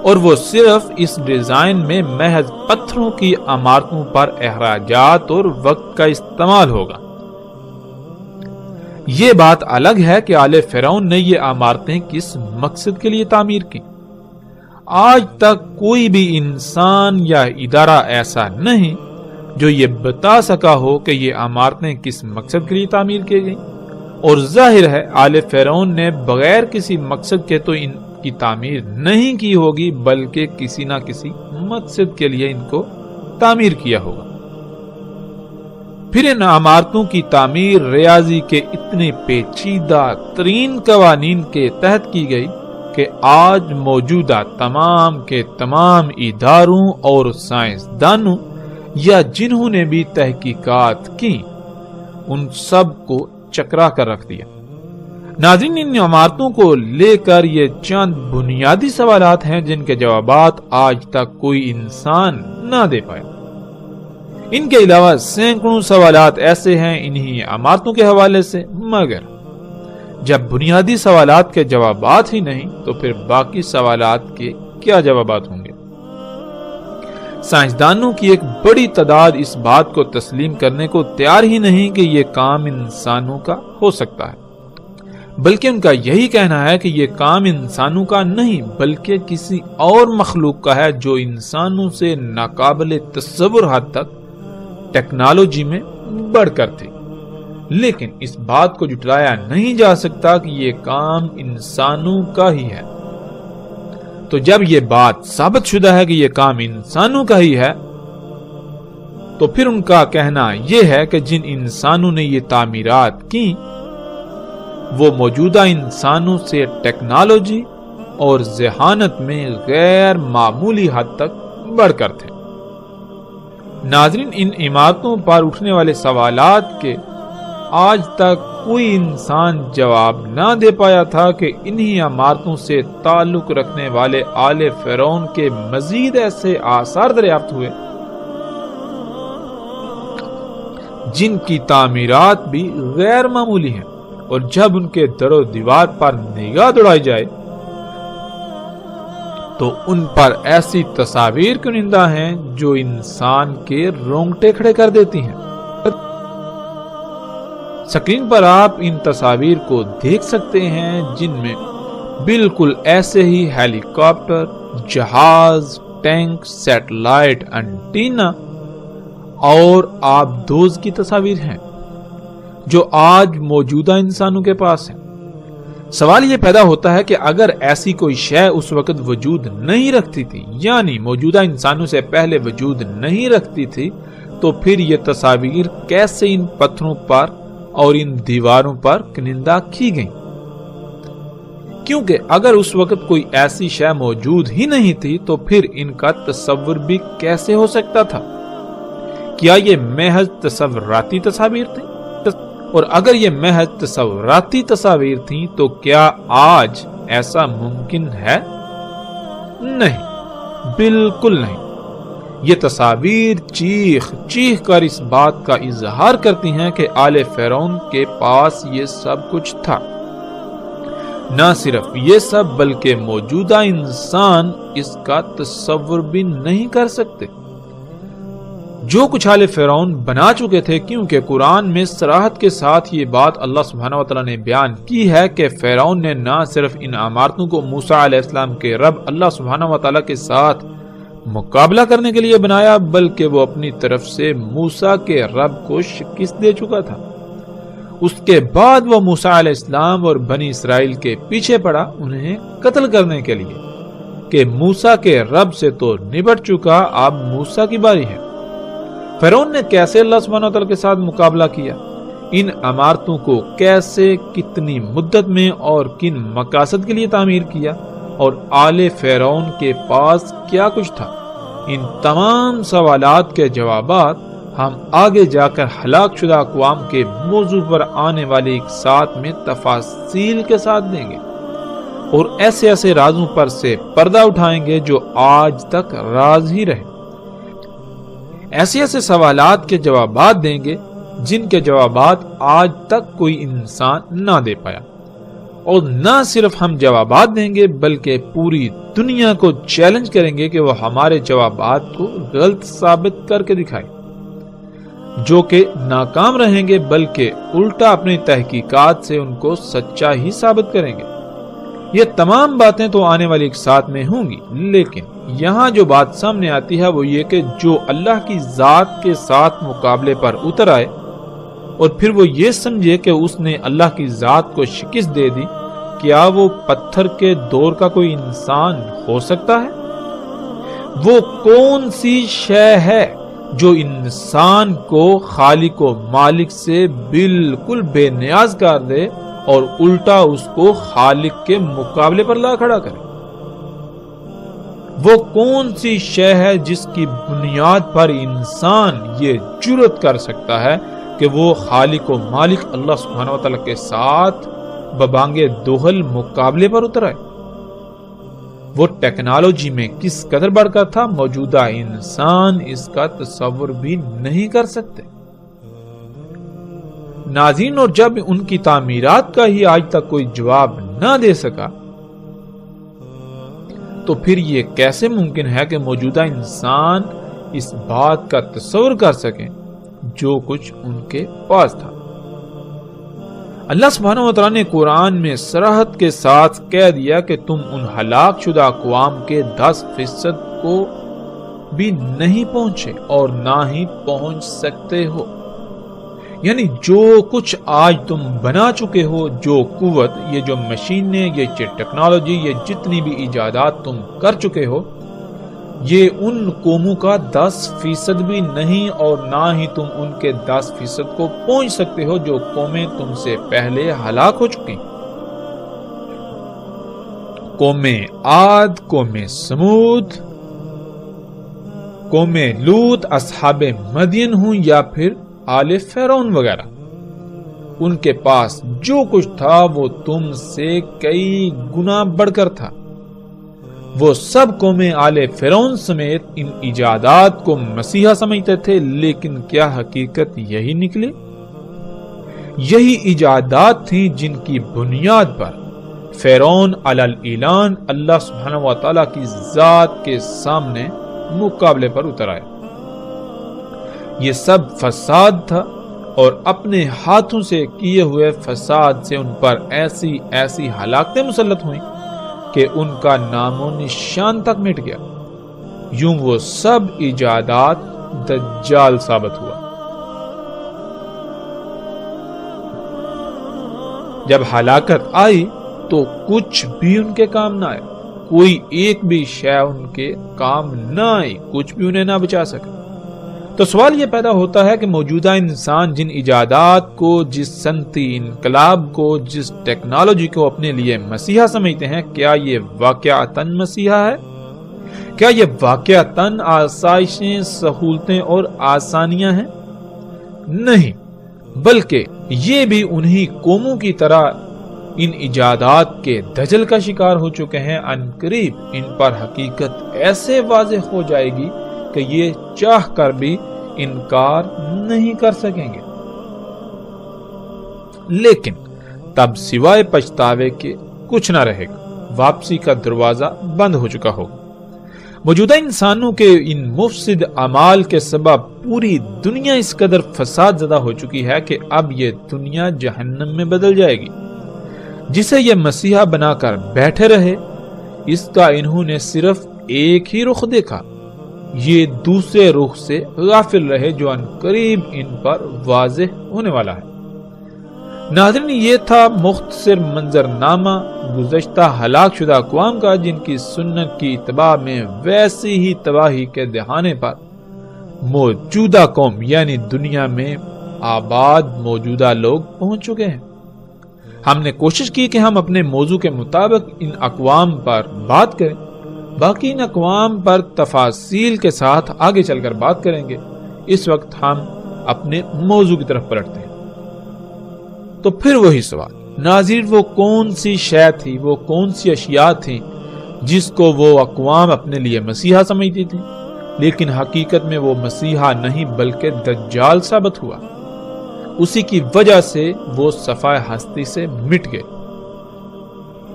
اور وہ صرف اس ڈیزائن میں محض پتھروں کی عمارتوں پر اخراجات اور وقت کا استعمال ہوگا۔ یہ بات الگ ہے کہ آل فرعون نے یہ عمارتیں کس مقصد کے لیے تعمیر کی۔ آج تک کوئی بھی انسان یا ادارہ ایسا نہیں جو یہ بتا سکا ہو کہ یہ عمارتیں کس مقصد کے لیے تعمیر کی گئیں، اور ظاہر ہے آل فرعون نے بغیر کسی مقصد کے تو ان کی تعمیر نہیں کی ہوگی، بلکہ کسی نہ کسی مقصد کے لیے ان کو تعمیر کیا ہوگا۔ پھر ان عمارتوں کی تعمیر ریاضی کے اتنے پیچیدہ ترین قوانین کے تحت کی گئی کہ آج موجودہ تمام کے تمام اداروں اور سائنسدانوں یا جنہوں نے بھی تحقیقات کی ان سب کو چکرا کر رکھ دیا۔ ناظرین، ان عمارتوں کو لے کر یہ چند بنیادی سوالات ہیں جن کے جوابات آج تک کوئی انسان نہ دے پایا۔ ان کے علاوہ سینکڑوں سوالات ایسے ہیں انہی عمارتوں کے حوالے سے، مگر جب بنیادی سوالات کے جوابات ہی نہیں تو پھر باقی سوالات کے کیا جوابات ہوں گے؟ سائنسدانوں کی ایک بڑی تعداد اس بات کو تسلیم کرنے کو تیار ہی نہیں کہ یہ کام انسانوں کا ہو سکتا ہے، بلکہ ان کا یہی کہنا ہے کہ یہ کام انسانوں کا نہیں بلکہ کسی اور مخلوق کا ہے جو انسانوں سے ناقابل تصور حد تک ٹیکنالوجی میں بڑھ کر تھی، لیکن اس بات کو جھٹلایا نہیں جا سکتا کہ یہ کام انسانوں کا ہی ہے۔ تو جب یہ بات ثابت شدہ ہے کہ یہ کام انسانوں کا ہی ہے تو پھر ان کا کہنا یہ ہے کہ جن انسانوں نے یہ تعمیرات کی وہ موجودہ انسانوں سے ٹیکنالوجی اور ذہانت میں غیر معمولی حد تک بڑھ کر تھے۔ ناظرین، ان عمارتوں پر اٹھنے والے سوالات کے آج تک کوئی انسان جواب نہ دے پایا تھا کہ انہی عمارتوں سے تعلق رکھنے والے آل فرعون کے مزید ایسے آثار دریافت ہوئے جن کی تعمیرات بھی غیر معمولی ہیں، اور جب ان کے در و دیوار پر نگاہ دوڑائی جائے تو ان پر ایسی تصاویر کنندہ ہیں جو انسان کے رونگٹے کھڑے کر دیتی ہیں۔ سکرین پر آپ ان تصاویر کو دیکھ سکتے ہیں جن میں بالکل ایسے ہی ہیلی کاپٹر، جہاز، ٹینک، سیٹلائٹ انٹینا اور آبدوز کی تصاویر ہیں جو آج موجودہ انسانوں کے پاس ہیں۔ سوال یہ پیدا ہوتا ہے کہ اگر ایسی کوئی شے اس وقت وجود نہیں رکھتی تھی، یعنی موجودہ انسانوں سے پہلے وجود نہیں رکھتی تھی، تو پھر یہ تصاویر کیسے ان پتھروں پر اور ان دیواروں پر کنندہ کی گئیں؟ کیونکہ اگر اس وقت کوئی ایسی شے موجود ہی نہیں تھی تو پھر ان کا تصور بھی کیسے ہو سکتا تھا؟ کیا یہ محض تصوراتی تصاویر تھیں؟ اور اگر یہ محض تصوراتی تصاویر تھیں تو کیا آج ایسا ممکن ہے؟ نہیں، بالکل نہیں۔ یہ تصاویر چیخ چیخ کر اس بات کا اظہار کرتی ہیں کہ آل فرعون کے پاس یہ سب کچھ تھا۔ نہ صرف یہ سب بلکہ موجودہ انسان اس کا تصور بھی نہیں کر سکتے جو کچھ آل فرعون بنا چکے تھے، کیونکہ قرآن میں صراحت کے ساتھ یہ بات اللہ سبحانہ وتعالی نے بیان کی ہے کہ فرعون نے نہ صرف ان عمارتوں کو موسیٰ علیہ السلام کے رب اللہ سبحانہ وتعالی کے ساتھ مقابلہ کرنے کے لیے بنایا، بلکہ وہ اپنی طرف سے موسیٰ کے رب کو شکست دے چکا تھا۔ اس کے بعد وہ موسیٰ علیہ السلام اور بنی اسرائیل کے پیچھے پڑا انہیں قتل کرنے کے لیے کہ موسیٰ کے رب سے تو نبٹ چکا، اب موسیٰ کی باری ہے۔ فرعون نے کیسے اللہ سبحانہ وتعالی کے ساتھ مقابلہ کیا؟ ان عمارتوں کو کیسے، کتنی مدت میں اور کن مقاصد کے لیے تعمیر کیا، اور آل فرعون کے پاس کیا کچھ تھا؟ ان تمام سوالات کے جوابات ہم آگے جا کر ہلاک شدہ اقوام کے موضوع پر آنے والے ایک ساتھ میں تفاصیل کے ساتھ دیں گے، اور ایسے ایسے رازوں پر سے پردہ اٹھائیں گے جو آج تک راز ہی رہے۔ ایسے ایسے سوالات کے جوابات دیں گے جن کے جوابات آج تک کوئی انسان نہ دے پایا، اور نہ صرف ہم جوابات دیں گے بلکہ پوری دنیا کو چیلنج کریں گے کہ وہ ہمارے جوابات کو غلط ثابت کر کے دکھائے، جو کہ ناکام رہیں گے بلکہ الٹا اپنی تحقیقات سے ان کو سچا ہی ثابت کریں گے۔ یہ تمام باتیں تو آنے والی ایک ساتھ میں ہوں گی، لیکن یہاں جو بات سامنے آتی ہے وہ یہ کہ جو اللہ کی ذات کے ساتھ مقابلے پر اتر آئے اور پھر وہ یہ سمجھے کہ اس نے اللہ کی ذات کو شکست دے دی، کیا وہ پتھر کے دور کا کوئی انسان ہو سکتا ہے؟ وہ کون سی شے ہے جو انسان کو خالق و مالک سے بالکل بے نیاز کر دے اور الٹا اس کو خالق کے مقابلے پر لا کھڑا کرے؟ وہ کون سی شے ہے جس کی بنیاد پر انسان یہ جرأت کر سکتا ہے کہ وہ خالق و مالک اللہ سبحانہ وتعالی کے ساتھ ببانگے دوہل مقابلے پر اتر آئے؟ وہ ٹیکنالوجی میں کس قدر بڑھ کر تھا، موجودہ انسان اس کا تصور بھی نہیں کر سکتے۔ ناظرین، اور جب ان کی تعمیرات کا ہی آج تک کوئی جواب نہ دے سکا تو پھر یہ کیسے ممکن ہے کہ موجودہ انسان اس بات کا تصور کر سکیں جو کچھ ان کے پاس تھا؟ اللہ سبحانہ وتعالی نے قرآن میں صراحت کے ساتھ کہہ دیا کہ تم ان ہلاک شدہ اقوام کے 10% کو بھی نہیں پہنچے اور نہ ہی پہنچ سکتے ہو۔ یعنی جو کچھ آج تم بنا چکے ہو، جو قوت، یہ جو مشینیں، یہ ٹیکنالوجی، یہ جتنی بھی ایجادات تم کر چکے ہو، یہ ان قوموں کا 10% بھی نہیں، اور نہ ہی تم ان کے 10% کو پہنچ سکتے ہو جو قومیں تم سے پہلے ہلاک ہو چکی۔ قوم عاد، قوم سمود، قوم لوط، اصحاب مدین ہوں یا پھر آل فرعون وغیرہ، ان کے پاس جو کچھ تھا وہ تم سے کئی گنا بڑھ کر تھا۔ وہ سب قومیں آل فرعون سمیت ان ایجادات کو مسیحا سمجھتے تھے، لیکن کیا حقیقت یہی نکلی؟ یہی ایجادات تھیں جن کی بنیاد پر فرعون علی الاعلان اللہ سبحانہ و تعالی کی ذات کے سامنے مقابلے پر اتر آیا۔ یہ سب فساد تھا، اور اپنے ہاتھوں سے کیے ہوئے فساد سے ان پر ایسی ایسی ہلاکتیں مسلط ہوئیں کہ ان کا نام و نشان تک مٹ گیا۔ یوں وہ سب ایجادات دجال ثابت ہوا۔ جب ہلاکت آئی تو کچھ بھی ان کے کام نہ آئے، کوئی ایک بھی شے ان کے کام نہ آئی، کچھ بھی انہیں نہ بچا سکے۔ تو سوال یہ پیدا ہوتا ہے کہ موجودہ انسان جن ایجادات کو، جس صنعتی انقلاب کو، جس ٹیکنالوجی کو اپنے لیے مسیحا سمجھتے ہیں، کیا یہ واقعتاً مسیحا ہے؟ کیا یہ واقعتاً آسائشیں، سہولتیں اور آسانیاں ہیں؟ نہیں، بلکہ یہ بھی انہی قوموں کی طرح ان ایجادات کے دجل کا شکار ہو چکے ہیں۔ عنقریب ان پر حقیقت ایسے واضح ہو جائے گی کہ یہ چاہ کر بھی انکار نہیں کر سکیں گے، لیکن تب سوائے پچھتاوے کے کچھ نہ رہے گا، واپسی کا دروازہ بند ہو چکا ہوگا۔ موجودہ انسانوں کے ان مفسد اعمال کے سبب پوری دنیا اس قدر فساد زدہ ہو چکی ہے کہ اب یہ دنیا جہنم میں بدل جائے گی۔ جسے یہ مسیحا بنا کر بیٹھے رہے، اس کا انہوں نے صرف ایک ہی رخ دیکھا، یہ دوسرے رخ سے غافل رہے جو عنقریب ان پر واضح ہونے والا ہے۔ ناظرین، یہ تھا مختصر منظرنامہ گزشتہ ہلاک شدہ اقوام کا، جن کی سنت کی اتباع میں ویسی ہی تباہی کے دہانے پر موجودہ قوم یعنی دنیا میں آباد موجودہ لوگ پہنچ چکے ہیں۔ ہم نے کوشش کی کہ ہم اپنے موضوع کے مطابق ان اقوام پر بات کریں، باقی ان اقوام پر تفاصیل کے ساتھ آگے چل کر بات کریں گے۔ اس وقت ہم اپنے موضوع کی طرف پلٹتے ہیں۔ تو پھر وہی سوال، ناظرین، وہ کون سی شے تھی، وہ کون سی اشیاء تھیں جس کو وہ اقوام اپنے لیے مسیحا سمجھتی تھی، لیکن حقیقت میں وہ مسیحا نہیں بلکہ دجال ثابت ہوا۔ اسی کی وجہ سے وہ صفحہ ہستی سے مٹ گئے۔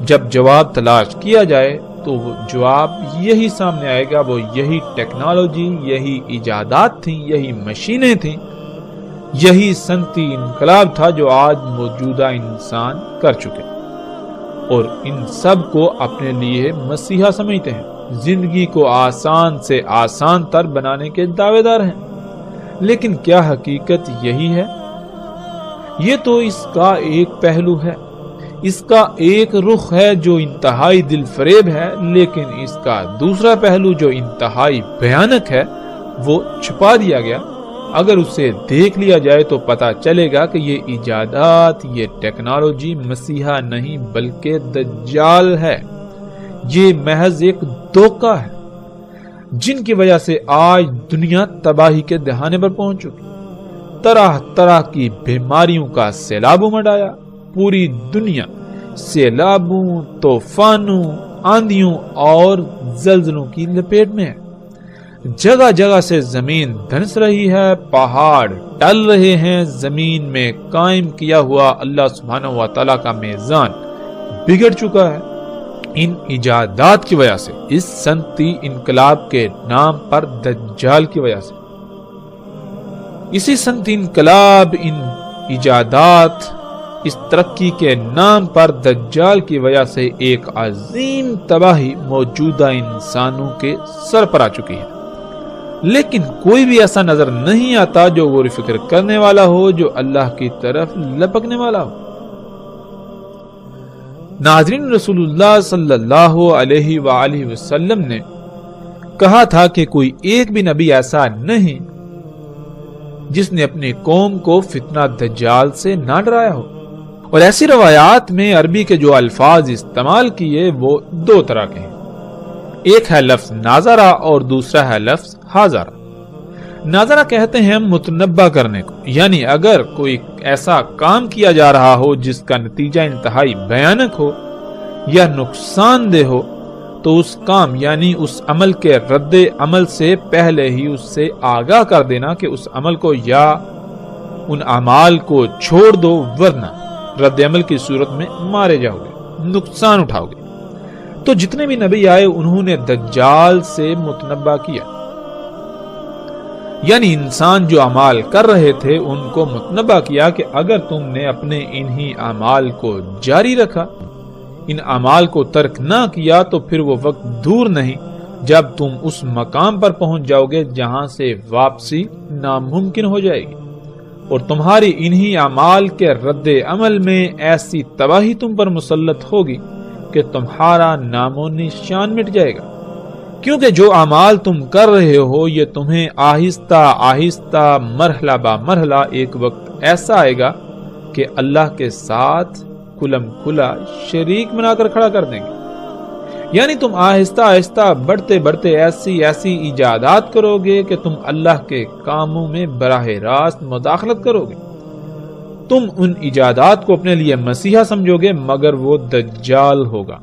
جب جواب تلاش کیا جائے تو وہ جواب یہی سامنے آئے گا، وہ یہی ٹیکنالوجی، یہی ایجادات تھیں، یہی مشینیں تھیں، یہی صنعتی انقلاب تھا جو آج موجودہ انسان کر چکے، اور ان سب کو اپنے لیے مسیحا سمجھتے ہیں، زندگی کو آسان سے آسان تر بنانے کے دعوے دار ہیں۔ لیکن کیا حقیقت یہی ہے؟ یہ تو اس کا ایک پہلو ہے، اس کا ایک رخ ہے جو انتہائی دل فریب ہے، لیکن اس کا دوسرا پہلو جو انتہائی بھیانک ہے وہ چھپا دیا گیا۔ اگر اسے دیکھ لیا جائے تو پتا چلے گا کہ یہ ایجادات، یہ ٹیکنالوجی مسیحا نہیں بلکہ دجال ہے، یہ محض ایک دھوکہ ہے، جن کی وجہ سے آج دنیا تباہی کے دہانے پر پہنچ چکی، طرح طرح کی بیماریوں کا سیلاب مڈایا، پوری دنیا سیلابوں، طوفانوں، آندھیوں اور زلزلوں کی لپیٹ میں ہے۔ جگہ جگہ سے زمین دھنس رہی ہے، پہاڑ ٹل رہے ہیں، زمین میں قائم کیا ہوا اللہ سبحانہ و تعالیٰ کا میزان بگڑ چکا ہے، ان ایجادات کی وجہ سے، اس صنعتی انقلاب کے نام پر دجال کی وجہ سے۔ اسی صنعتی انقلاب، ان ایجادات، اس ترقی کے نام پر دجال کی وجہ سے ایک عظیم تباہی موجودہ انسانوں کے سر پر آ چکی ہے، لیکن کوئی بھی ایسا نظر نہیں آتا جو غور و فکر کرنے والا ہو، جو اللہ کی طرف لپکنے والا ہو۔ ناظرین، رسول اللہ صلی اللہ علیہ وآلہ وسلم نے کہا تھا کہ کوئی ایک بھی نبی ایسا نہیں جس نے اپنی قوم کو فتنہ دجال سے نہ ڈرایا ہو، اور ایسی روایات میں عربی کے جو الفاظ استعمال کیے وہ دو طرح کے ہیں، ایک ہے لفظ ناظرہ اور دوسرا ہے لفظ حاضرہ۔ ناظرہ کہتے ہیں متنبہ کرنے کو، یعنی اگر کوئی ایسا کام کیا جا رہا ہو جس کا نتیجہ انتہائی بھیانک ہو یا نقصان دہ ہو تو اس کام یعنی اس عمل کے رد عمل سے پہلے ہی اس سے آگاہ کر دینا کہ اس عمل کو یا ان اعمال کو چھوڑ دو، ورنہ رد عمل کی صورت میں مارے جاؤ گے، نقصان اٹھاؤ گے۔ تو جتنے بھی نبی آئے انہوں نے دجال سے متنبہ کیا، یعنی انسان جو اعمال کر رہے تھے ان کو متنبہ کیا کہ اگر تم نے اپنے انہی اعمال کو جاری رکھا، ان اعمال کو ترک نہ کیا، تو پھر وہ وقت دور نہیں جب تم اس مقام پر پہنچ جاؤ گے جہاں سے واپسی ناممکن ہو جائے گی، اور تمہاری انہی اعمال کے رد عمل میں ایسی تباہی تم پر مسلط ہوگی کہ تمہارا نام و نشان مٹ جائے گا، کیونکہ جو اعمال تم کر رہے ہو یہ تمہیں آہستہ آہستہ مرحلہ با مرحلہ ایک وقت ایسا آئے گا کہ اللہ کے ساتھ کھلم کھلا شریک بنا کر کھڑا کر دیں گے۔ یعنی تم آہستہ آہستہ بڑھتے بڑھتے ایسی ایجادات کرو گے کہ تم اللہ کے کاموں میں براہ راست مداخلت کرو گے۔ تم ان ایجادات کو اپنے لیے مسیحا سمجھو گے، مگر وہ دجال ہوگا۔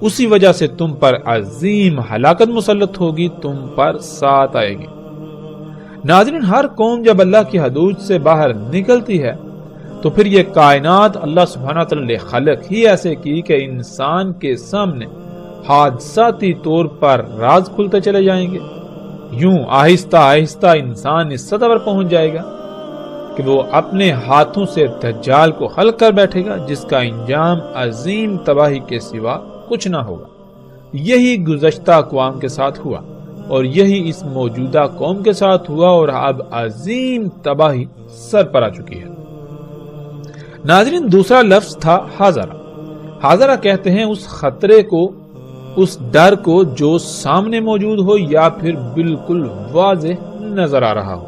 اسی وجہ سے تم پر عظیم ہلاکت مسلط ہوگی، تم پر ساتھ آئے گی۔ ناظرین، ہر قوم جب اللہ کی حدود سے باہر نکلتی ہے تو پھر یہ کائنات اللہ سبحانہ وتعالی نے خلق ہی ایسے کی کہ انسان کے سامنے حادثاتی طور پر راز کھلتے چلے جائیں گے۔ یوں آہستہ آہستہ انسان اس سطح پر پہنچ جائے گا کہ وہ اپنے ہاتھوں سے دجال کو خلق کر بیٹھے گا، جس کا انجام عظیم تباہی کے سوا کچھ نہ ہوگا۔ یہی گزشتہ اقوام کے ساتھ ہوا اور یہی اس موجودہ قوم کے ساتھ ہوا، اور اب عظیم تباہی سر پر آ چکی ہے۔ ناظرین، دوسرا لفظ تھا حاضرہ۔ حاضرہ کہتے ہیں اس خطرے کو، اس ڈر کو جو سامنے موجود ہو یا پھر بالکل واضح نظر آ رہا ہو۔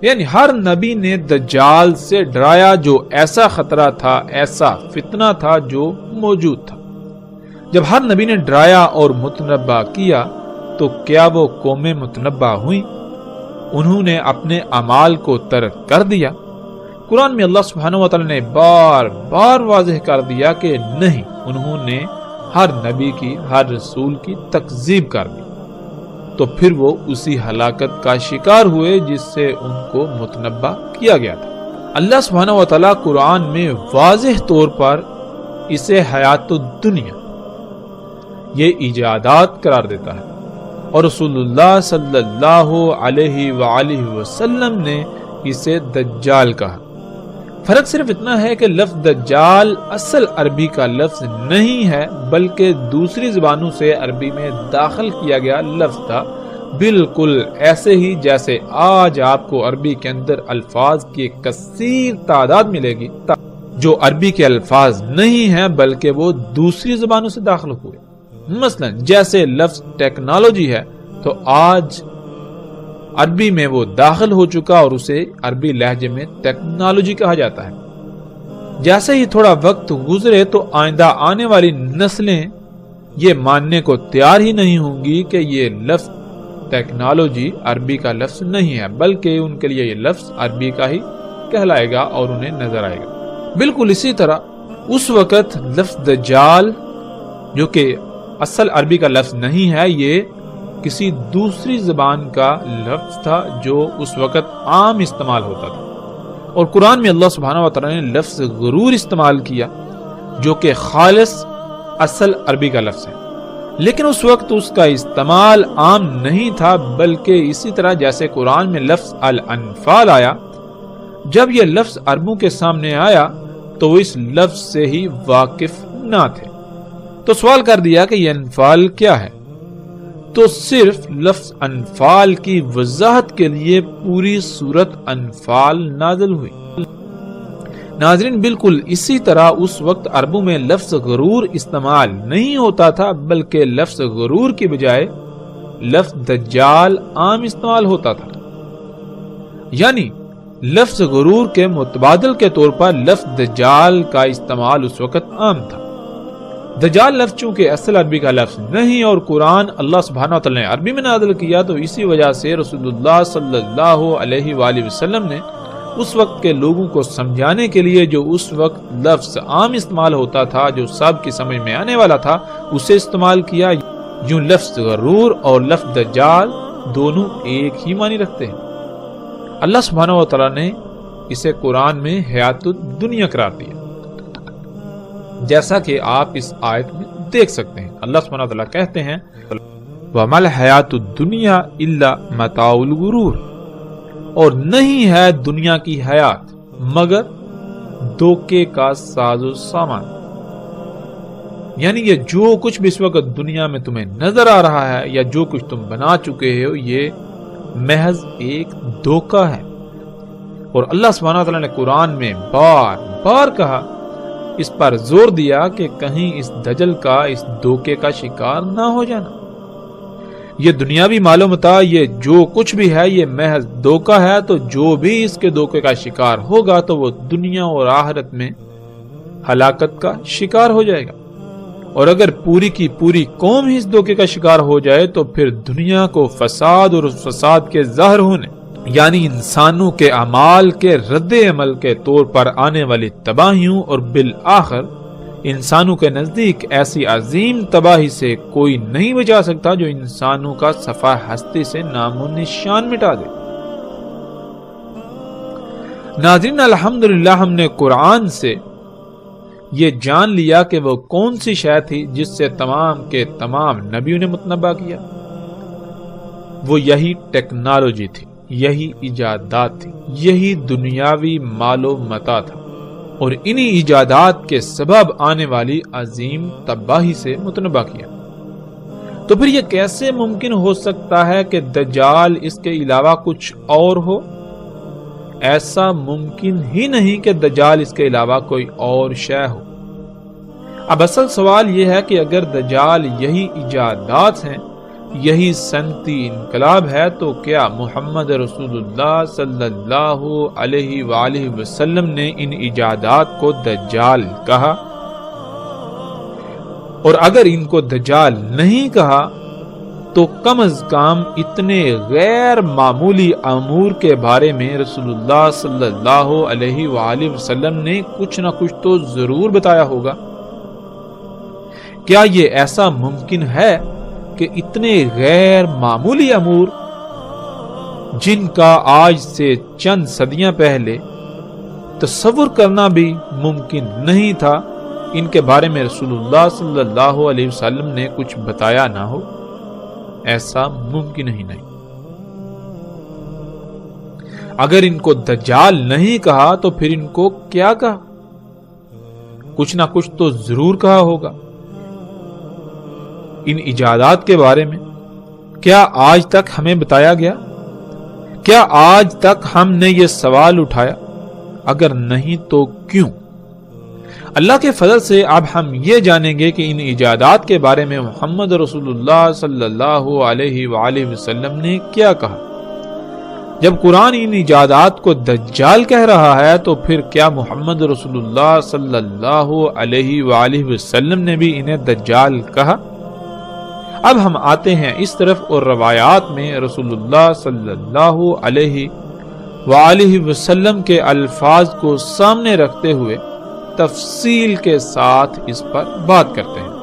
یعنی ہر نبی نے دجال سے ڈرایا جو ایسا خطرہ تھا، ایسا فتنہ تھا جو موجود تھا۔ جب ہر نبی نے ڈرایا اور متنبہ کیا تو کیا وہ قومیں متنبہ ہوئیں؟ انہوں نے اپنے اعمال کو ترک کر دیا۔ قرآن میں اللہ سبحانہ وتعالی نے بار بار واضح کر دیا کہ نہیں، انہوں نے ہر نبی کی، ہر رسول کی تکذیب کر دی، تو پھر وہ اسی ہلاکت کا شکار ہوئے جس سے ان کو متنبہ کیا گیا تھا۔ اللہ سبحانہ وتعالی قرآن میں واضح طور پر اسے حیات الدنیا، یہ ایجادات قرار دیتا ہے، اور رسول اللہ صلی اللہ علیہ وآلہ وسلم نے اسے دجال کہا۔ فرق صرف اتنا ہے کہ لفظ دجال اصل عربی کا لفظ نہیں ہے، بلکہ دوسری زبانوں سے عربی میں داخل کیا گیا لفظ تھا، بالکل ایسے ہی جیسے آج آپ کو عربی کے اندر الفاظ کی ایک کثیر تعداد ملے گی جو عربی کے الفاظ نہیں ہیں بلکہ وہ دوسری زبانوں سے داخل ہوئے۔ مثلا جیسے لفظ ٹیکنالوجی ہے تو آج عربی میں وہ داخل ہو چکا اور اسے عربی لہجے میں ٹیکنالوجی کہا جاتا ہے۔ جیسے ہی تھوڑا وقت گزرے تو آئندہ آنے والی نسلیں یہ ماننے کو تیار ہی نہیں ہوں گی کہ یہ لفظ ٹیکنالوجی عربی کا لفظ نہیں ہے، بلکہ ان کے لیے یہ لفظ عربی کا ہی کہلائے گا اور انہیں نظر آئے گا۔ بالکل اسی طرح اس وقت لفظ دجال، جو کہ اصل عربی کا لفظ نہیں ہے، یہ کسی دوسری زبان کا لفظ تھا جو اس وقت عام استعمال ہوتا تھا، اور قرآن میں اللہ سبحانہ وتعالی نے لفظ غرور استعمال کیا جو کہ خالص اصل عربی کا لفظ ہے، لیکن اس وقت اس کا استعمال عام نہیں تھا، بلکہ اسی طرح جیسے قرآن میں لفظ الانفال آیا، جب یہ لفظ عربوں کے سامنے آیا تو وہ اس لفظ سے ہی واقف نہ تھے، تو سوال کر دیا کہ یہ انفال کیا ہے، تو صرف لفظ انفال کی وضاحت کے لیے پوری سورت انفال نازل ہوئی۔ ناظرین، بالکل اسی طرح اس وقت عربوں میں لفظ غرور استعمال نہیں ہوتا تھا، بلکہ لفظ غرور کی بجائے لفظ دجال عام استعمال ہوتا تھا۔ یعنی لفظ غرور کے متبادل کے طور پر لفظ دجال کا استعمال اس وقت عام تھا۔ دجال لفظ چونکہ اصل عربی کا لفظ نہیں اور قرآن اللہ سبحانہ وتعالی نے عربی میں نازل کیا، تو اسی وجہ سے رسول اللہ صلی اللہ علیہ وآلہ وسلم نے اس وقت کے لوگوں کو سمجھانے کے لیے جو اس وقت لفظ عام استعمال ہوتا تھا، جو سب کی سمجھ میں آنے والا تھا، اسے استعمال کیا۔ یوں لفظ غرور اور لفظ دجال دونوں ایک ہی معنی رکھتے ہیں۔ اللہ سبحانہ وتعالی نے اسے قرآن میں حیات الدنیا قرار دیا، جیسا کہ آپ اس آیت میں دیکھ سکتے ہیں۔ اللہ سبحانہ وتعالی کہتے ہیں وَمَا الْحَيَاةُ الدُّنْيَا إِلَّا مَتَاعُ الْغُرُورِ، اور نہیں ہے دنیا کی حیات مگر دھوکے کا ساز و سامان۔ یعنی یہ جو کچھ بھی اس وقت دنیا میں تمہیں نظر آ رہا ہے یا جو کچھ تم بنا چکے ہو، یہ محض ایک دھوکہ ہے۔ اور اللہ سبحانہ وتعالی نے قرآن میں بار بار کہا، اس پر زور دیا کہ کہیں اس دجل کا، اس دھوکے کا شکار نہ ہو جانا۔ یہ دنیاوی مال و متاع، یہ جو کچھ بھی ہے، یہ محض دھوکہ ہے، تو جو بھی اس کے دھوکے کا شکار ہوگا تو وہ دنیا اور آخرت میں ہلاکت کا شکار ہو جائے گا۔ اور اگر پوری کی پوری قوم ہی اس دھوکے کا شکار ہو جائے تو پھر دنیا کو فساد اور اس فساد کے ظاہر ہونے، یعنی انسانوں کے اعمال کے رد عمل کے طور پر آنے والی تباہیوں، اور بالآخر انسانوں کے نزدیک ایسی عظیم تباہی سے کوئی نہیں بچا سکتا جو انسانوں کا صفحہ ہستی سے نام و نشان مٹا دے۔ ناظرین، الحمدللہ ہم نے قرآن سے یہ جان لیا کہ وہ کون سی شے تھی جس سے تمام کے تمام نبیوں نے متنبع کیا۔ وہ یہی ٹیکنالوجی تھی، یہی ایجادات تھی، یہی دنیاوی مال و متاع تھا، اور انہی ایجادات کے سبب آنے والی عظیم تباہی سے متنبع کیا۔ تو پھر یہ کیسے ممکن ہو سکتا ہے کہ دجال اس کے علاوہ کچھ اور ہو؟ ایسا ممکن ہی نہیں کہ دجال اس کے علاوہ کوئی اور شے ہو۔ اب اصل سوال یہ ہے کہ اگر دجال یہی ایجادات ہیں، یہی صنعتی انقلاب ہے، تو کیا محمد رسول اللہ صلی اللہ علیہ وآلہ وسلم نے ان ایجادات کو دجال کہا؟ اور اگر ان کو دجال نہیں کہا تو کم از کم اتنے غیر معمولی امور کے بارے میں رسول اللہ صلی اللہ علیہ وآلہ وسلم نے کچھ نہ کچھ تو ضرور بتایا ہوگا۔ کیا یہ ایسا ممکن ہے کہ اتنے غیر معمولی امور جن کا آج سے چند صدیاں پہلے تصور کرنا بھی ممکن نہیں تھا، ان کے بارے میں رسول اللہ صلی اللہ علیہ وسلم نے کچھ بتایا نہ ہو؟ ایسا ممکن ہی نہیں۔ اگر ان کو دجال نہیں کہا تو پھر ان کو کیا کہا؟ کچھ نہ کچھ تو ضرور کہا ہوگا۔ ان ایجادات کے بارے میں کیا آج تک ہمیں بتایا گیا؟ کیا آج تک ہم نے یہ سوال اٹھایا؟ اگر نہیں تو کیوں؟ اللہ کے فضل سے اب ہم یہ جانیں گے کہ ان ایجادات کے بارے میں محمد رسول اللہ صلی اللہ علیہ وآلہ وسلم نے کیا کہا۔ جب قرآن ان ایجادات کو دجال کہہ رہا ہے تو پھر کیا محمد رسول اللہ صلی اللہ علیہ وآلہ وسلم نے بھی انہیں دجال کہا؟ اب ہم آتے ہیں اس طرف اور روایات میں رسول اللہ صلی اللہ علیہ وآلہ وسلم کے الفاظ کو سامنے رکھتے ہوئے تفصیل کے ساتھ اس پر بات کرتے ہیں۔